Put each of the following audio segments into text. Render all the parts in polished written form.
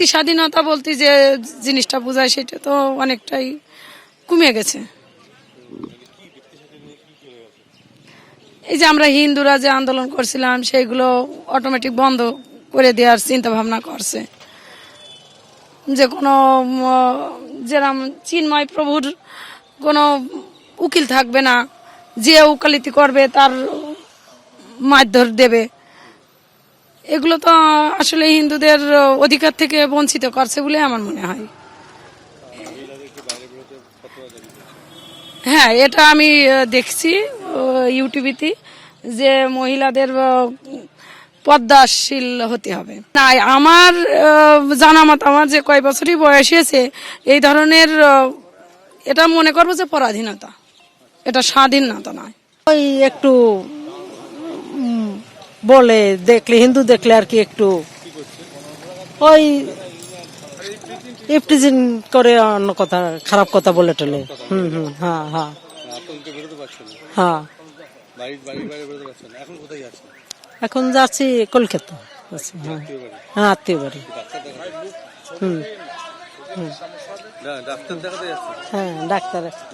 ব্যক্তি স্বাধীনতা বলতে যে জিনিসটা বোঝায় সেটা তো অনেকটাই কমে গেছে। এই যে আমরা হিন্দুরা যে আন্দোলন করছিলাম সেগুলো অটোমেটিক বন্ধ করে দেওয়ার চিন্তা ভাবনা করছে। যে কোনো যেরকম চিন্ময় প্রভুর কোনো উকিল থাকবে না, যে উকালতি করবে তার মারধর দেবে। এগুলো তো আসলে হিন্দুদের অধিকার থেকে বঞ্চিত করছে বলে আমার মনে হয়। হ্যাঁ, এটা আমি দেখছি ইউটিউবেতে যে মহিলাদের পদ্মাশীল হতে হবে। না, আমার জানা মত আমার যে কয় বছরই বয়স হয়েছে এই ধরনের এটা মনে করবো যে পরাধীনতা, এটা স্বাধীনতা নয়। ওই একটু বলে দেখলে হিন্দু দেখলে আর কি একটু ওই ইফটিজিং করে অন্য কথা খারাপ কথা বলে টলে। হ্যাঁ হ্যাঁ হ্যাঁ। এখন যাচ্ছি কলকাতা। হ্যাঁ, আত্মীয় বাড়ি। হ্যাঁ,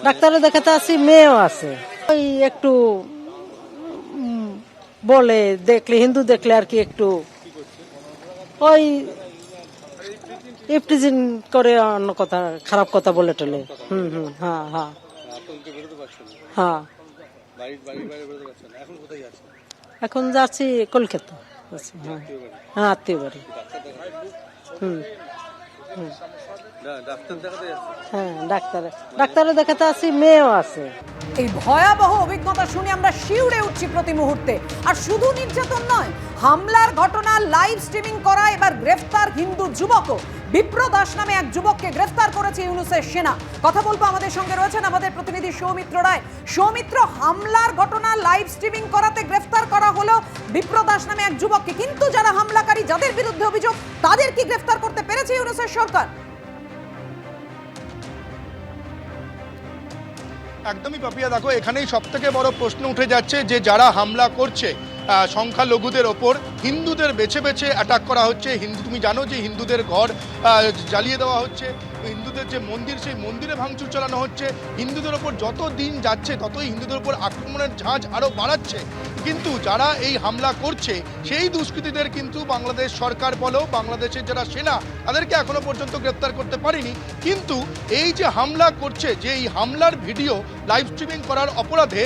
ডাক্তারে দেখাতে আছি, মেয়েও আছে। ওই একটু বলে দেখলে হিন্দু দেখলে আর কি একটু ওই ইফটিজিং করে অন্য কথা খারাপ কথা বলে টলে। হ্যাঁ হ্যাঁ হ্যাঁ। এখন যাচ্ছি কলকাতা। হ্যাঁ, আত্মীয় বাড়ি। হ্যাঁ, ডাক্তারে দেখাতে আছি, মেয়েও আছে। এই ভয়াবহ অভিজ্ঞতা শুনে আমরা শিউরে উঠছি প্রতি মুহূর্তে। আর শুধু নির্যাতন নয়, হামলার ঘটনা লাইভ স্ট্রিমিং করা এবার গ্রেফতার হিন্দু যুবকও। বিপ্র দাস নামে এক যুবককে গ্রেফতার করেছে ইউনূসের সেনা। কথা বলবো, আমাদের সঙ্গে রয়েছেন আমাদের প্রতিনিধি সৌমিত্র রায়। সৌমিত্র, হামলার ঘটনা লাইভ স্ট্রিমিং করাতে গ্রেফতার করা হলো বিপ্র দাস নামে এক যুবককে, কিন্তু যারা হামলাকারী, যাদের বিরুদ্ধে অভিযোগ, তাদের কি গ্রেফতার করতে পেরেছে ইউনূসের সরকার? একদমই পাপিয়া, দেখো এখানেই সব থেকে বড় প্রশ্ন উঠে যাচ্ছে যে যারা হামলা করছে সংখ্যালঘুদের ওপর, হিন্দুদের বেছে বেছে অ্যাটাক করা হচ্ছে। তুমি জানো যে হিন্দুদের ঘর জ্বালিয়ে দেওয়া হচ্ছে, হিন্দুদের যে মন্দির সেই মন্দিরে ভাঙচুর চালানো হচ্ছে। হিন্দুদের ওপর যত দিন যাচ্ছে ততই হিন্দুদের ওপর আক্রমণের ঝাঁজ আরও বাড়াচ্ছে। কিন্তু যারা এই হামলা করছে সেই দুষ্কৃতীদের কিন্তু বাংলাদেশ সরকার বলো, বাংলাদেশের যারা সেনা, তাদেরকে এখনো পর্যন্ত গ্রেপ্তার করতে পারেনি। কিন্তু এই যে হামলা করছে, যে এই হামলার ভিডিও লাইভ স্ট্রিমিং করার অপরাধে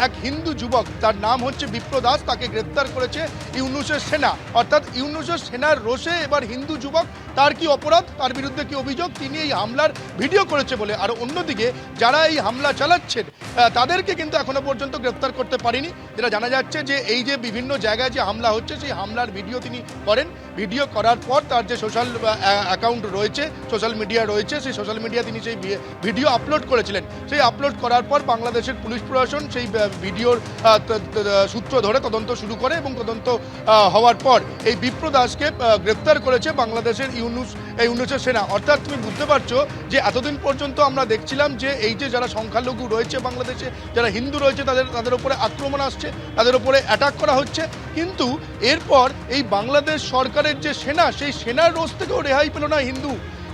এক হিন্দু যুবক, তার নাম হচ্ছে বিপ্র দাস, তাকে গ্রেপ্তার করেছে ইউনূসের সেনা। অর্থাৎ ইউনূসের সেনার রোষে এবার হিন্দু যুবক, তার কি অপরাধ, তার বিরুদ্ধে কি অভিযোগ, তিনি এই হামলার ভিডিও করেছে বলে। আর অন্যদিকে যারা এই হামলা চালাচ্ছেন তাদেরকে কিন্তু এখনো পর্যন্ত গ্রেপ্তার করতে পারেনি। যেটা জানা যাচ্ছে যে এই যে বিভিন্ন জায়গায় যে হামলা হচ্ছে সেই হামলার ভিডিও তিনি করেন। ভিডিও করার পর তার যে সোশ্যাল অ্যাকাউন্ট রয়েছে, সোশ্যাল মিডিয়া রয়েছে, সেই সোশ্যাল মিডিয়া তিনি সেই ভিডিও আপলোড করেছিলেন। সেই আপলোড করার পর বাংলাদেশের পুলিশ প্রশাসন সেই ভিডিওর সূত্র ধরে তদন্ত শুরু করে এবং তদন্ত হওয়ার পর এই বিপ্র দাসকে গ্রেপ্তার করেছে বাংলাদেশের ইউনূসের সেনা। অর্থাৎ তুমি বুঝতে পারছো যে এতদিন পর্যন্ত আমরা দেখছিলাম যে এই যে যারা সংখ্যালঘু রয়েছে বাংলাদেশে, যারা হিন্দু রয়েছে, তাদের উপরে আক্রমণ আসছে, তাদের উপরে অ্যাটাক করা হচ্ছে। কিন্তু এরপর এই বাংলাদেশ সরকারের যে সেনা, সেই সেনার রোষ থেকেও রেহাই পেল না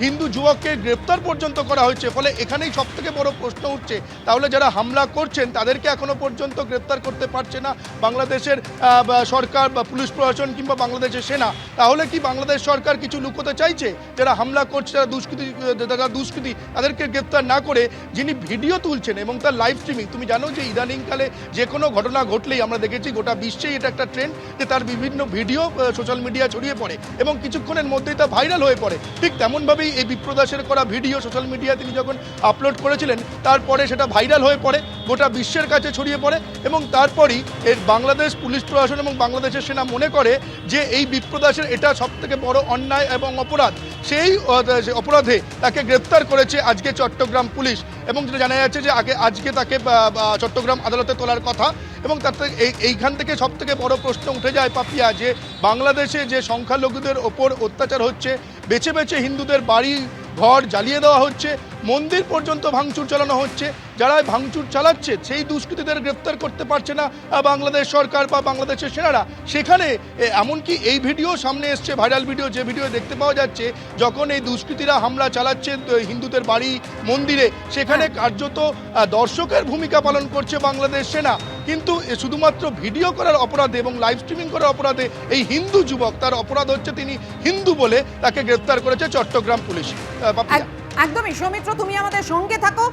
হিন্দু যুবককে গ্রেপ্তার পর্যন্ত করা হয়েছে। ফলে এখানেই সব থেকে বড় প্রশ্ন উঠছে, তাহলে যারা হামলা করছেন তাদেরকে এখনো পর্যন্ত গ্রেপ্তার করতে পারছে না বাংলাদেশের সরকার বা পুলিশ প্রশাসন কিংবা বাংলাদেশের সেনা। তাহলে কি বাংলাদেশ সরকার কিছু লুকোতে চাইছে? যারা হামলা করছে, যারা দুষ্কৃতী, তাদেরকে গ্রেপ্তার না করে যিনি ভিডিও তুলছেন এবং তার লাইভ স্ট্রিমিং, তুমি জানো যে ইদানিংকালে যে কোনো ঘটনা ঘটলেই আমরা দেখেছি গোটা বিশ্বেই এটা একটা ট্রেন্ড যে তার বিভিন্ন ভিডিও সোশ্যাল মিডিয়া ছড়িয়ে পড়ে এবং কিছুক্ষণের মধ্যেই তা ভাইরাল হয়ে পড়ে। ঠিক তেমনভাবেই এই বিপ্র দাসের করা ভিডিও সোশ্যাল মিডিয়া তিনি যখন আপলোড করেছিলেন, তারপরে সেটা ভাইরাল হয়ে পড়ে, গোটা বিশ্বের কাছে ছড়িয়ে পড়ে এবং তারপরই এর বাংলাদেশ পুলিশ প্রশাসন এবং বাংলাদেশের সেনা মনে করে যে এই বিপ্র দাসের এটা সবথেকে বড় অন্যায় এবং অপরাধ। সেই অপরাধে তাকে গ্রেপ্তার করেছে আজকে চট্টগ্রাম পুলিশ এবং যেটা জানা যাচ্ছে যে আজকে তাকে চট্টগ্রাম আদালতে তোলার কথা। এবং তার এইখান থেকে সব থেকে বড় প্রশ্ন উঠে যায় পাপিয়া, যে বাংলাদেশে যে সংখ্যালঘুদের ওপর অত্যাচার হচ্ছে, বেছে বেছে হিন্দুদের বাড়ি ঘর জ্বালিয়ে দেওয়া হচ্ছে, মন্দির পর্যন্ত ভাঙচুর চালানো হচ্ছে, যারা ভাঙচুর চালাচ্ছে সেই দুষ্কৃতীদের গ্রেফতার করতে পারছে না বাংলাদেশ সরকার বা বাংলাদেশের সেনারা। সেখানে এমনকি এই ভিডিও সামনে এসছে, ভাইরাল ভিডিও, যে ভিডিও দেখতে পাওয়া যাচ্ছে যখন এই দুষ্কৃতীরা হামলা চালাচ্ছে হিন্দুদের বাড়ি মন্দিরে, সেখানে কার্যত দর্শকের ভূমিকা পালন করছে বাংলাদেশ সেনা। কিন্তু শুধুমাত্র ভিডিও করার অপরাধে এবং লাইভ স্ট্রিমিং করার অপরাধে এই হিন্দু যুবক, তার অপরাধ হচ্ছে তিনি হিন্দু বলে তাকে গ্রেফতার করেছে চট্টগ্রাম পুলিশ। একদমই। সৌমিত্র, তুমি আমাদের সঙ্গে থাকো।